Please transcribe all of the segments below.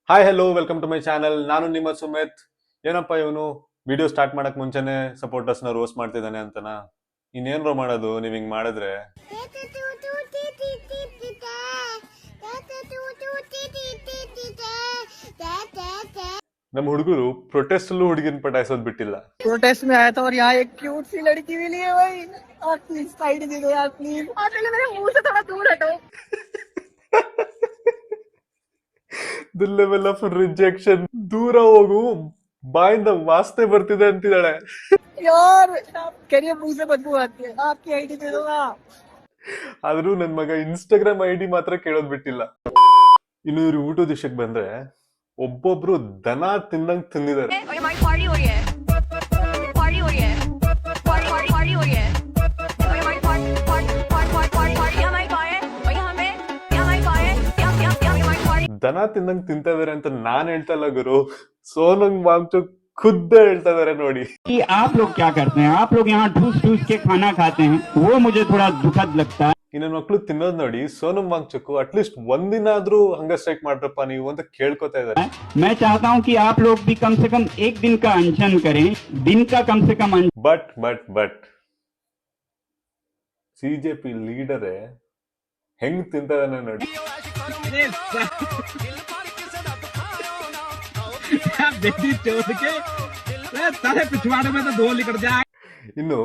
Hi hello welcome to my channel. ನಾನು ನಿಮ್ಮ ಸುಮಿತ್. ಏನಪ್ಪ ಇವನು ವಿಡಿಯೋ ಸ್ಟಾರ್ಟ್ ಮಾಡಕ್ ಮುಂಚೆನೆ ಸಪೋರ್ಟರ್ಸ್ ನ ರೋಸ್ಟ್ ಮಾಡ್ತಿದ್ದಾನೆ ಅಂತನಾ? ಇನ್ನೇನ್ರೋ ಮಾಡೋದು ನೀವ್ ಹಿಂಗ್ ಮಾಡಿದ್ರೆ. ನಮ್ಮ ಹುಡುಗರು ಪ್ರೊಟೆಸ್ಟ್ ಅಲ್ಲೂ ಹುಡುಗಿನ ಪಟಾಯಿಸೋದ್ ಬಿಟ್ಟಿಲ್ಲ. प्रोटेस्ट में आया था और यहाँ एक क्यूट सी लड़की मिली है भाई। आप प्लीज साइड दे दो यार प्लीज। आप पहले मेरे मुंह से थोड़ा दूर हटो। The level of rejection. ದೂರ ಹೋಗು, ಬಾಯಿಂದ ವಾಸನೆ ಬರ್ತಿದೆ ಅಂತಿದ್ದಾಳೆ. यार करिए मुंह से बदबू आती है। आपकी आईडी दे दो ना। ಆದ್ರೂ ನನ್ ಮಗ ಇನ್ಸ್ಟಾಗ್ರಾಮ್ ಐಡಿ ಮಾತ್ರ ಕೇಳೋದ್ ಬಿಟ್ಟಿಲ್ಲ. ಇನ್ನು ಇವ್ರು ಊಟದ ವಿಷಯಕ್ಕೆ ಬಂದ್ರೆ ಒಬ್ಬೊಬ್ರು ದನ ತಿಂದಂಗ್ ತಿಂದಿದ್ದಾರೆ. ದನ ತಿಂದಂಗ್ ತಿಂತಾ ಇದಾರೆ ಅಂತ ನಾನ್ ಹೇಳ್ತಾ ಇಲ್ಲ ಗುರು, ಸೋನಂ ವಾಂಗ್ಚುಕ್ ಖುದ್ದ ಹೇಳ್ತಾ ಇದಾರೆ ನೋಡಿ. कि आप लोग क्या करते हैं? आप लोग यहाँ ठूस ठूस के खाना खाते हैं, वो मुझे थोड़ा दुखद लगता है. ಇನ್ನ ಮಕ್ಳು ತಿನ್ನೋದ್ ನೋಡಿ ಸೋನಂ ವಾಂಗ್ಚುಕ್ ಅಟ್ಲೀಸ್ಟ್ ಒಂದಿನಾದ್ರೂ ಹಂಗ ಸ್ಟ್ರೈಕ್ ಮಾಡ್ರಪ್ಪ ನೀವು ಅಂತ ಕೇಳ್ಕೊತಾ ಇದಾರೆ. मैं चाहता हूँ कि आप लोग भी कम से कम एक दिन का अनशन करें, दिन का कम से कम ಬಟ್ ಸಿಜೆಪಿ ಲೀಡರೇ ಹೆಂಗ್ ತಿಂತಾ ಇದಾನೆ ನೋಡಿ. ಇನ್ನು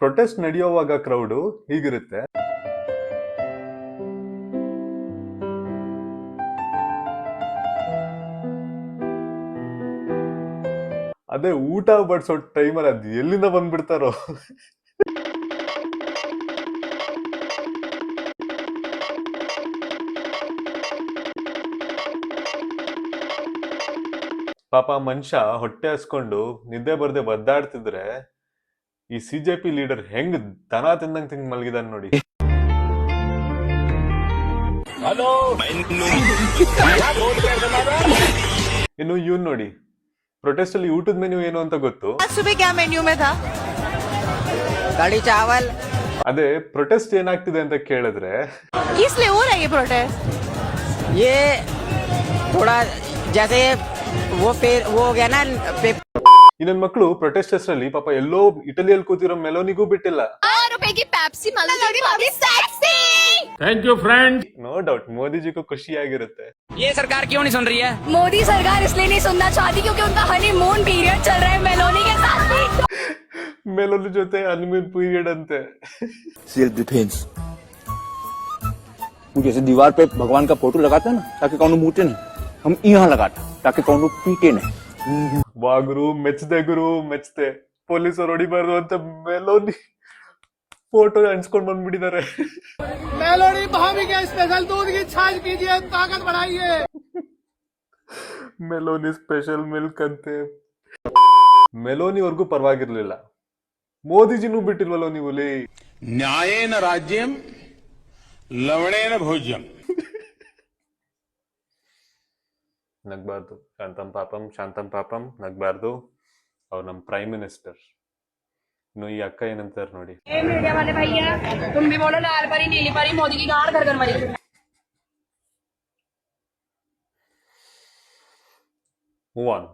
ಪ್ರೊಟೆಸ್ಟ್ ನಡೆಯುವಾಗ ಕ್ರೌಡು ಹೀಗಿರುತ್ತೆ. ಅದೇ ಊಟ ಬಡ್ಸೋ ಟೈಮಲ್ಲಿ ಅದು ಎಲ್ಲಿಂದ ಬಂದ್ಬಿಡ್ತಾರೋ. ಪಾಪ ಮನುಷ್ಯ ಹೊಟ್ಟೆ ಹಸ್ಕೊಂಡು ನಿದ್ದೆ ಬರ್ದೆ ಒದ್ದಾಡ್ತಿದ್ರೆ ಈ ಸಿಜೆಪಿ ಲೀಡರ್ ಹೆಂಗ್ ದನ ತಿಂದಂಗ್ ತಿಂಗ್ ಮಲಗಿದಾನೆ ನೋಡಿ. ಇನ್ನು ಇವ್ನ್ ನೋಡಿ, ಪ್ರೊಟೆಸ್ಟ್ ಅಲ್ಲಿ ಊಟದ ಮೆನ್ಯೂ ಏನು ಅಂತ ಗೊತ್ತು? कड़ी चावल। ಅದೇ ಪ್ರೊಟೆಸ್ಟ್ ಏನಾಗ್ತಿದೆ ಅಂತ ಕೇಳಿದ್ರೆ किस लिए हो रहा है ये प्रोटेस्ट? ये थोड़ा जैसे वो हो गया ना। ಈ ನನ್ ಮಕ್ಳು ಪ್ರೊಟೆಸ್ಟ್ ಹೆಸರಲ್ಲಿ ಪಾಪ ಎಲ್ಲೋ ಇಟಲಿಯಲ್ಲಿ ಕೂತಿರೋ ಮೆಲೋನಿಗೂ ಬಿಟ್ಟಿಲ್ಲ. ₹5 की Pepsi sexy. Thank you friend. No doubt ಮೋದಿಜಿಗೂ ಖುಷಿಯಾಗಿರುತ್ತೆ. ये सरकार क्यों नहीं सुन रही है? मोदी सरकार इसलिए नहीं सुनना चाहती क्योंकि उनका हनीमून पीरियड चल रहा है मेलोनी के साथ भी। ಮೆಲೋನಿ ಜೊತೆ ಹನಿಮೂನ್ ಪೀರಿಯಡ್ ಅಂತೆ. Self defence. वो जैसे दीवार पे भगवान का फोटो लगाते हैं ना ताकि कौन मूटे नहीं, हम यहाँ लगाते ताकि कौन पीटे नहीं. ವಾ ಗುರು ಮೆಚ್ಚದೆ ಪೊಲೀಸರು ಹೊಡಿಬಾರ್ದು ಅಂತ ಮೆಲೋನಿ ಫೋಟೋ ಅಂಟಿಸ್ಕೊಂಡ್ ಬಂದ್ಬಿಟ್ಟಿದ್ದಾರೆ. मेलोडी भाभी के स्पेशल दूध की छाछ पीजिए, ताकत बढ़ाइए। ಮೆಲೋನಿ ಸ್ಪೆಷಲ್ ಮಿಲ್ಕ್ ಅಂತೆ. ಮೆಲೋನಿವರೆಗೂ ಪರವಾಗಿರ್ಲಿಲ್ಲ, ಮೋದಿಜಿನೂ ಬಿಟ್ಟಿಲ್ವಲ್ಲೋ ನೀವು ಲೇ. ನ್ಯಾಯೇನ ರಾಜ್ಯಂ ಲವಣೇನ ಭೋಜ್ಯಂ. ನಗ್ಬಾರ್ದು, ಶಾಂತಂ ಪಾಪಂ ನಗ್ಬಾರ್ದು. ಅವ್ರು ನಮ್ ಪ್ರೈಮ್ ಮಿನಿಸ್ಟರ್. ಇನ್ನು ಈ ಅಕ್ಕ ಏನಂತಾರೆ ನೋಡಿ. मीडिया वाले भैया तुम भी बोलो लाल परी नीली परी मोदी की गाड़ घर घर मरी। Move on.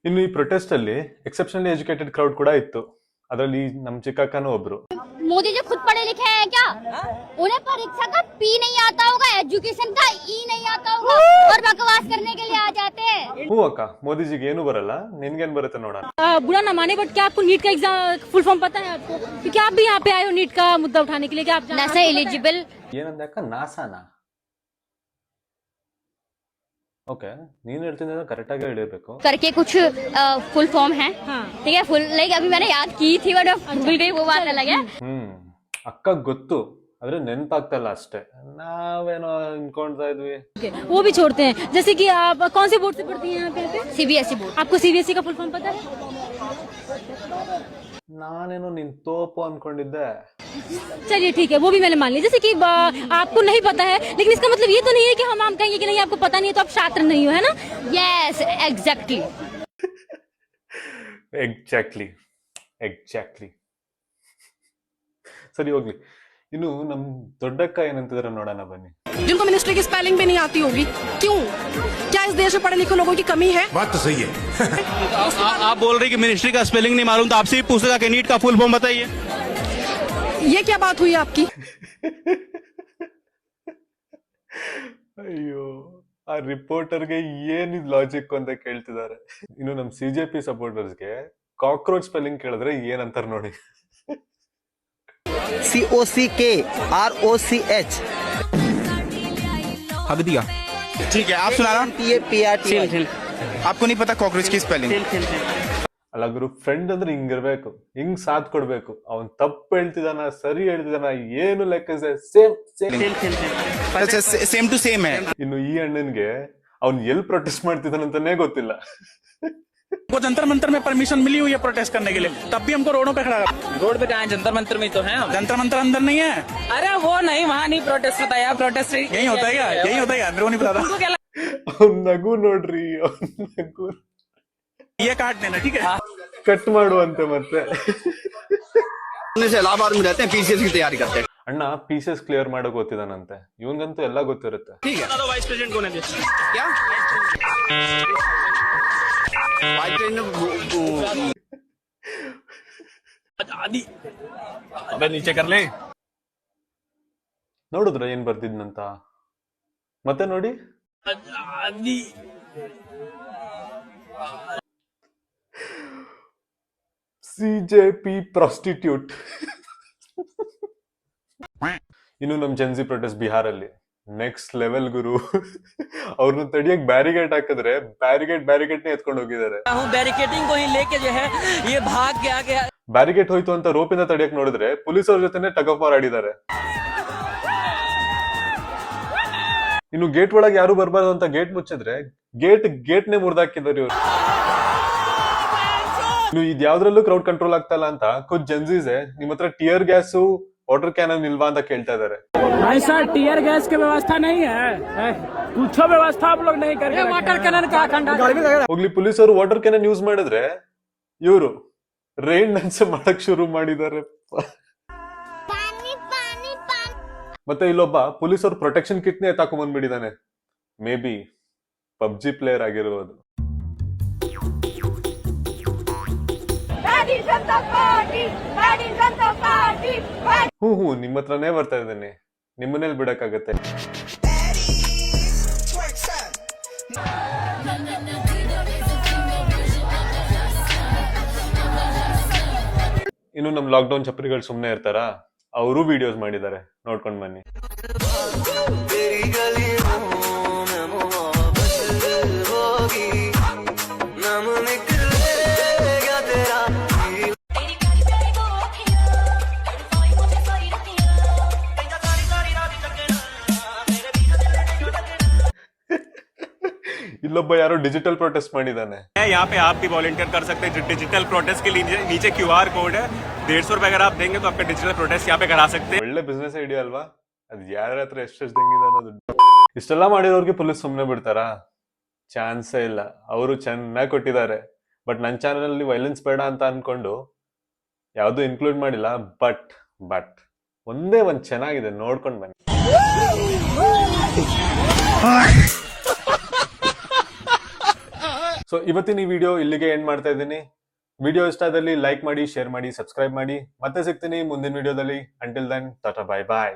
ಇನ್ನು ಈ ಪ್ರೊಟೆಸ್ಟ್ ಅಲ್ಲಿ ಎಕ್ಸೆಪ್ಷನಲಿ ಎಜುಕೇಟೆಡ್ ಕ್ರೌಡ್ ಕೂಡ ಇತ್ತು. ಅದರಲ್ಲಿ ನಮ್ ಚಿಕ್ಕಕ್ಕನೂ ಒಬ್ರು. मोदी जी खुद पढ़े लिखे हैं क्या? उन्हें परीक्षा का पी नहीं आता होगा, एजुकेशन का ई नहीं आता होगा और बकवास करने के लिए आ जाते हैं। ಹ್ಞೂ ಅಕ್ಕ, ಮೋದಿಜಿಗೆ ಏನು ಬರಲ್ಲ, ನಿನ್ಗೇನ್ ಬರುತ್ತೆ ನೋಡೋಣ. बुरा ना माने बट क्या आपको नीट का एग्जाम फुल फॉर्म पता है आपको? क्योंकि आप भी यहाँ पे आए हो नीट का मुद्दा उठाने के लिए। क्या आप नशा एलिजिबल ಏನಂದೆ ಅಕ್ಕ? ನಾಸಾನಾ? ಓಕೆ, ನೀನ್ ಹೇಳ್ತಿದ್ದ ಕರೆಕ್ಟ್ ಆಗಿ ಹೇಳಿರ್ಬೇಕು. करके कुछ फुल फॉर्म है। हाँ। ठीक है, फुल लाइक अभी मैंने याद की थी बट भूल गई, वो बात अलग है। ಅಕ್ಕ ಗೊತ್ತು, ಆದ್ರೆ ನೆನ್ಪಾಗ್ತಲ್ಲ ಅಷ್ಟೇ. ನಾವೇನೋ ಅನ್ಕೊಂಡ್ತಾ ಇದ್ವಿ. वो भी छोड़ते हैं, जैसे कि आप कौन से बोर्ड से पढ़ती हैं यहाँ पे? CBSE board. आपको सीबीएसई का फुल फॉर्म पता है? ನಾನೇನೋ ನಿನ್ ತೋಪು ಅನ್ಕೊಂಡಿದ್ದೆ. चलिए ठीक है, वो भी मैंने मान लिया। जैसे कि आपको नहीं पता है, लेकिन इसका मतलब ये तो नहीं है कि हम कहेंगे कि नहीं आपको पता नहीं है तो आप छात्र नहीं हो, है ना? Yes exactly. ಎಕ್ಸಾಕ್ಟ್ಲಿ. ಸರಿ ಹೋಗ್ಲಿ. ಇನ್ನು ನಮ್ ದೊಡ್ಡಕ್ಕ ಏನಂತಿದಾರೆ ನೋಡೋಣ ಬನ್ನಿ. जिनको मिनिस्ट्री की स्पेलिंग भी नहीं आती होगी। क्यों? क्या इस देश में पढ़े लिखे लोगों की कमी है? बात तो सही है। आप बोल रहे कि मिनिस्ट्री का स्पेलिंग नहीं मालूम, तो आपसे ही पूछेगा कि नीट का फुल फॉर्म बताइए। ये क्या बात हुई आपकी? ಅಯ್ಯೋ ಆ ರಿಪೋರ್ಟರ್ಗೆ ಏನಿದ್ ಲಾಜಿಕ್ ಅಂತ ಕೇಳ್ತಿದ್ದಾರೆ. ಇನ್ನು ನಮ್ CJP ಸಪೋರ್ಟರ್ಸ್ಗೆ ಕಾಕ್ರೋಚ್ ಸ್ಪೆಲ್ಲಿಂಗ್ ಕೇಳಿದ್ರೆ ಏನಂತಾರ ನೋಡಿ. COCKROCH हक दिया। ठीक है, आप सुना रहा। PAPRT। आपको नहीं पता कॉकरोच की स्पेलिंग? ಅಲ್ಲ ಗುರು, ಫ್ರೆಂಡ್ ಅಂದ್ರೆ ಹಿಂಗಿರ್ಬೇಕು, ಹಿಂಗ್ ಸಾಥ್ ಕೊಡ್ಬೇಕು. ಅವ್ನ್ ತಪ್ಪು ಹೇಳ್ತಿದಾನ ಸರಿ ಹೇಳ್ತಿದಾನ ಏನು ಲೆಕ್ಕ ಸೇಮ್ सेम टू सेम है। ಇನ್ನು ಈ ಅಣ್ಣನ್ಗೆ ಅವ್ನ್ ಎಲ್ ಪ್ರೊಟೆಸ್ಟ್ ಮಾಡ್ತಿದಾನಂತಾನೆ ಗೊತ್ತಿಲ್ಲ. वो जंतर मंतर में परमिशन मिली हुई है प्रोटेस्ट करने के लिए, तब भी हमको रोडों पे खड़ा रखा। रोड पे कहाँ है? जंतर मंतर में तो है। जंतर मंतर अंदर नहीं है। अरे वो नहीं, वहाँ नहीं प्रोटेस्ट होता है, प्रोटेस्ट यही होता है क्या? यही होता है क्या? मेरे को नहीं पता था। ಅವ್ನ್ ನಗು ನೋಡ್ರಿ, ಅವ್ನ್ ನಗು ये काट देना, ठीक है? ಕಟ್ ಮಾಡುವಂತೆ ಮತ್ತೆ. से इलाहाबाद में रहते हैं, PCS की तैयारी करते हैं। ಅಣ್ಣ ಪೀಸಸ್ ಕ್ಲಿಯರ್ ಮಾಡಕ್ ಗೊತ್ತಿದಾನಂತೆ. ಇವನ್ಗಂತೂ ಎಲ್ಲ ಗೊತ್ತಿರುತ್ತೆ. ठीक है। वाइस प्रेसिडेंट कौन है? क्या? वाइस प्रेसिडेंट अबे नीचे कर ले। ನೋಡಿದ್ರ ಏನ್ ಬರ್ತಿದ್ನಂತ? ಮತ್ತೆ ನೋಡಿ, CJP ಪ್ರಾಸ್ಟಿಟ್ಯೂಟ್. ಇನ್ನು ನಮ್ ಜೆನ್ಸಿ ಪ್ರೊಟೆಸ್ಟ್ ಬಿಹಾರಲ್ಲಿ ನೆಕ್ಸ್ಟ್ ಲೆವೆಲ್ ಗುರು. ಅವ್ರನ್ನ ತಡಿಯಕ್ ಬ್ಯಾರಿಗೇಡ್ ಹಾಕಿದ್ರೆ ಬ್ಯಾರಿಗೇಡ್ ನೇ ಎತ್ಕೊಂಡು ಹೋಗಿದ್ದಾರೆ. बैरिकेडिंग को ही लेके जो है ये भाग के आ गया। ಬ್ಯಾರಿಗೇಡ್ ಹೋಯ್ತು ಅಂತ ರೋಪಿಂದ ತಡಿಯಕ್ ನೋಡಿದ್ರೆ ಪೊಲೀಸರ ಜೊತೆನೆ ಟಗ್ ಆಫ್ ವಾರ್ ಆಡಿದ್ದಾರೆ. ಇನ್ನು ಗೇಟ್ ಒಳಗೆ ಯಾರು ಬರ್ಬಾರ್ದು ಅಂತ ಗೇಟ್ ಮುಚ್ಚಿದ್ರೆ ಗೇಟ್ ನೇ ಮುರಿದಾಕಿದ್ದಾರೆ ಇವ್ರು. ಇನ್ನು ಇದ್ ಯಾವ್ದ್ರಲ್ಲೂ ಕ್ರೌಡ್ ಕಂಟ್ರೋಲ್ ಆಗ್ತಾ ಇಲ್ಲ ಅಂತ ಕುछ ಜೆನ್ಸೀಸ್ ನಿಮ್ ಹತ್ರ ಟಿಯರ್ ಗ್ಯಾಸು ವಾಟರ್ ಕ್ಯಾನನ್ ಇಲ್ವಾ ಅಂತ ಕೇಳ್ತಾ ಇದಾರೆ. ऐसा टीयर गैस की व्यवस्था नहीं है, कुछ व्यवस्था आप लोग नहीं करके वाटर कैनन का ಹೋಗ್ಲಿ, ಪೊಲೀಸರು ವಾಟರ್ ಕ್ಯಾನನ್ ಯೂಸ್ ಮಾಡಿದ್ರೆ ಇವರು ರೈನ್ ಡ್ಯಾನ್ಸ್ ಮಾಡಕ್ ಶುರು ಮಾಡಿದ್ದಾರೆ. ಮತ್ತೆ ಇಲ್ಲೊಬ್ಬ ಪೊಲೀಸರು ಪ್ರೊಟೆಕ್ಷನ್ ಕಿಟ್ ನೇ ಎತ್ತಾಕೊಂಡ್ ಬಂದ್ಬಿಟ್ಟಿದ್ದಾನೆ. ಮೇ ಬಿ ಪಬ್ಜಿ ಪ್ಲೇಯರ್ ಆಗಿರ್ಬೋದು. ಹ್ಞೂ ನಿಮ್ಮ ಹತ್ರನೇ ಬರ್ತಾ ಇದ್ದೇನೆ, ನಿಮ್ಮನೇಲಿ ಬಿಡಕ್ಕಾಗತ್ತೆ. ಇನ್ನು ನಮ್ ಲಾಕ್ಡೌನ್ ಚಪ್ರಿಗಳು ಸುಮ್ನೆ ಇರ್ತಾರ, ಅವರು ವಿಡಿಯೋಸ್ ಮಾಡಿದ್ದಾರೆ, ನೋಡ್ಕೊಂಡ್ ಬನ್ನಿ. ಇಲ್ಲೊಬ್ಬ ಯಾರೋ ಡಿಜಿಟಲ್ ಪ್ರೊಟೆಸ್ಟ್ ಮಾಡಿದಾನೆ. यहाँ पे आप भी वॉलंटियर कर सकते हैं डिजिटल प्रोटेस्ट के लिए। नीचे QR कोड है, 150 रुपए अगर आप देंगे तो आपका डिजिटल प्रोटेस्ट यहाँ पे करा सकते हैं। ಒಳ್ಳೆ ಬಿಸ್ನೆಸ್ ಐಡಿಯಾ ಅಲ್ವಾ? ಅದ್ ಯಾರ ಹತ್ರ ಎಷ್ಟೆಷ್ಟು ದಂಗಿದಾನ ದುಡ್ಡು. ಇಷ್ಟೆಲ್ಲ ಮಾಡಿರೋರ್ಗೆ ಪೊಲೀಸ್ ಸುಮ್ನೆ ಬಿಡ್ತಾರಾ? ಚಾನ್ಸೇ ಇಲ್ಲ. ಅವರು ಚೆನ್ನಾಗಿ ಕೊಟ್ಟಿದ್ದಾರೆ. ಬಟ್ ನನ್ನ ಚಾನಲ್ ಅಲ್ಲಿ ವೈಲೆನ್ಸ್ ಬೇಡ ಅಂತ ಅನ್ಕೊಂಡು ಯಾವ್ದು ಇನ್ಕ್ಲೂಡ್ ಮಾಡಿಲ್ಲ. ಬಟ್ ಒಂದೇ ಒಂದ್ ಚೆನ್ನಾಗಿದೆ, ನೋಡ್ಕೊಂಡ್ ಬನ್ನಿ. ಸೊ ಇವತ್ತಿನ ಈ ವಿಡಿಯೋ ಇಲ್ಲಿಗೆ ಎಂಡ್ ಮಾಡ್ತಾ ಇದ್ದೀನಿ. ವಿಡಿಯೋ ಇಷ್ಟ ಆದಲ್ಲಿ ಲೈಕ್ ಮಾಡಿ, ಶೇರ್ ಮಾಡಿ, ಸಬ್ಸ್ಕ್ರೈಬ್ ಮಾಡಿ. ಮತ್ತೆ ಸಿಗ್ತೀನಿ ಮುಂದಿನ ವಿಡಿಯೋದಲ್ಲಿ. ಅಂಟಿಲ್ ದೆನ್ ಟಾಟಾ, ಬಾಯ್ ಬಾಯ್.